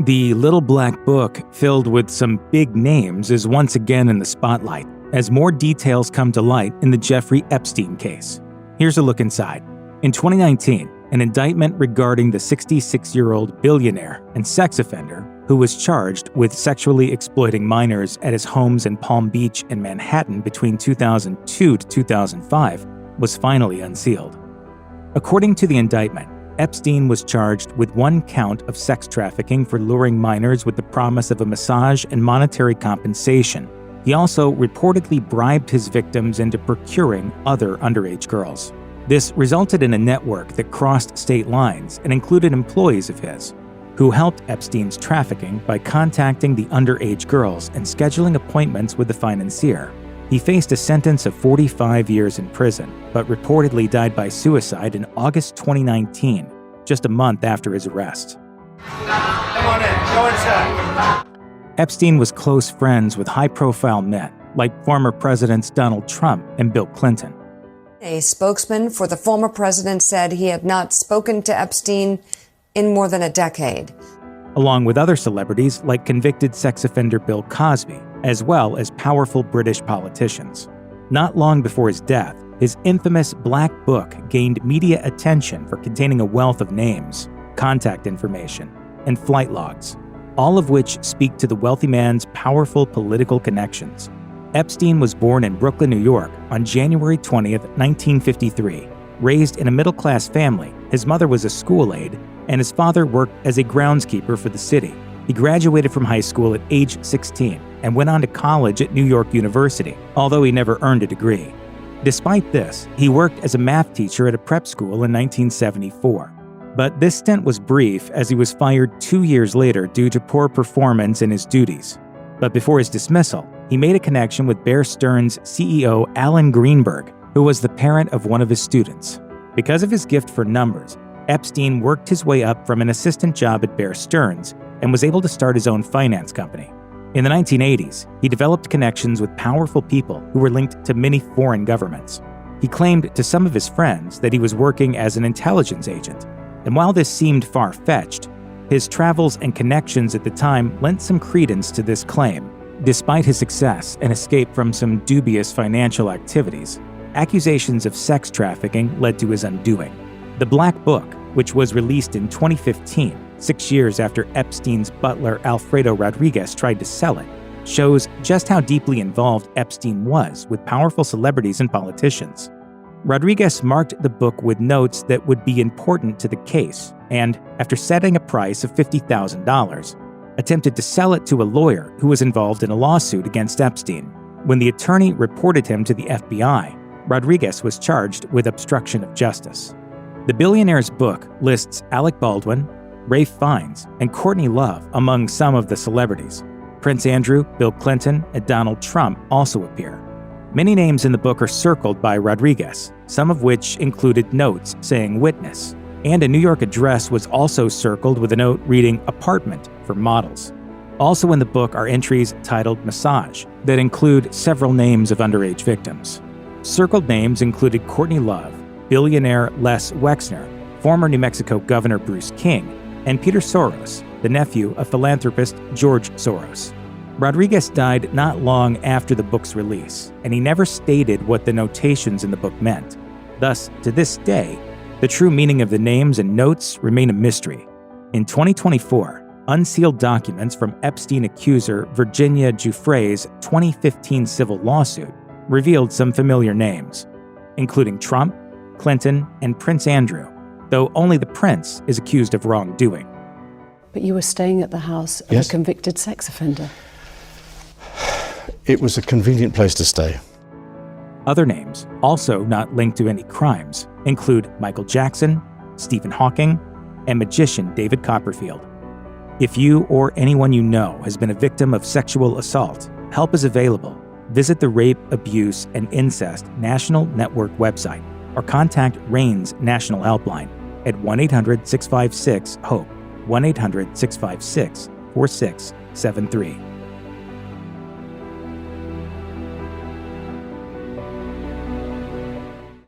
The little black book, filled with some big names, is once again in the spotlight as more details come to light in the Jeffrey Epstein case. Here's a look inside. In 2019, an indictment regarding the 66-year-old billionaire and sex offender who was charged with sexually exploiting minors at his homes in Palm Beach and Manhattan between 2002 to 2005 was finally unsealed. According to the indictment, Epstein was charged with one count of sex trafficking for luring minors with the promise of a massage and monetary compensation. He also reportedly bribed his victims into procuring other underage girls. This resulted in a network that crossed state lines and included employees of his, who helped Epstein's trafficking by contacting the underage girls and scheduling appointments with the financier. He faced a sentence of 45 years in prison, but reportedly died by suicide in August 2019, just a month after his arrest. Come on in, go inside. Epstein was close friends with high-profile men, like former presidents Donald Trump and Bill Clinton. A spokesman for the former president said he had not spoken to Epstein in more than a decade. Along with other celebrities like convicted sex offender Bill Cosby, as well as powerful British politicians. Not long before his death, his infamous Black Book gained media attention for containing a wealth of names, contact information, and flight logs, all of which speak to the wealthy man's powerful political connections. Epstein was born in Brooklyn, New York on January 20th, 1953. Raised in a middle-class family, his mother was a school aide, and his father worked as a groundskeeper for the city. He graduated from high school at age 16 and went on to college at New York University, although he never earned a degree. Despite this, he worked as a math teacher at a prep school in 1974. But this stint was brief as he was fired 2 years later due to poor performance in his duties. But before his dismissal, he made a connection with Bear Stearns CEO Alan Greenberg, who was the parent of one of his students. Because of his gift for numbers, Epstein worked his way up from an assistant job at Bear Stearns and was able to start his own finance company. In the 1980s, he developed connections with powerful people who were linked to many foreign governments. He claimed to some of his friends that he was working as an intelligence agent, and while this seemed far-fetched, his travels and connections at the time lent some credence to this claim. Despite his success and escape from some dubious financial activities, accusations of sex trafficking led to his undoing. The Black Book, which was released in 2015, 6 years after Epstein's butler Alfredo Rodriguez tried to sell it, shows just how deeply involved Epstein was with powerful celebrities and politicians. Rodriguez marked the book with notes that would be important to the case, and, after setting a price of $50,000, attempted to sell it to a lawyer who was involved in a lawsuit against Epstein. When the attorney reported him to the FBI, Rodriguez was charged with obstruction of justice. The billionaire's book lists Alec Baldwin, Ralph Fiennes, and Courtney Love among some of the celebrities. Prince Andrew, Bill Clinton, and Donald Trump also appear. Many names in the book are circled by Rodriguez, some of which included notes saying witness, and a New York address was also circled with a note reading apartment for models. Also in the book are entries titled massage that include several names of underage victims. Circled names included Courtney Love, billionaire Les Wexner, former New Mexico Governor Bruce King, and Peter Soros, the nephew of philanthropist George Soros. Rodriguez died not long after the book's release, and he never stated what the notations in the book meant. Thus, to this day, the true meaning of the names and notes remain a mystery. In 2024, unsealed documents from Epstein accuser Virginia Giuffre's 2015 civil lawsuit revealed some familiar names, including Trump, Clinton, and Prince Andrew, though only the prince is accused of wrongdoing. But you were staying at the house of Yes. a convicted sex offender. It was a convenient place to stay. Other names, also not linked to any crimes, include Michael Jackson, Stephen Hawking, and magician David Copperfield. If you or anyone you know has been a victim of sexual assault, help is available. Visit the Rape, Abuse, and Incest National Network website or contact RAIN's National Helpline at 1-800-656-HOPE, 1-800-656-4673.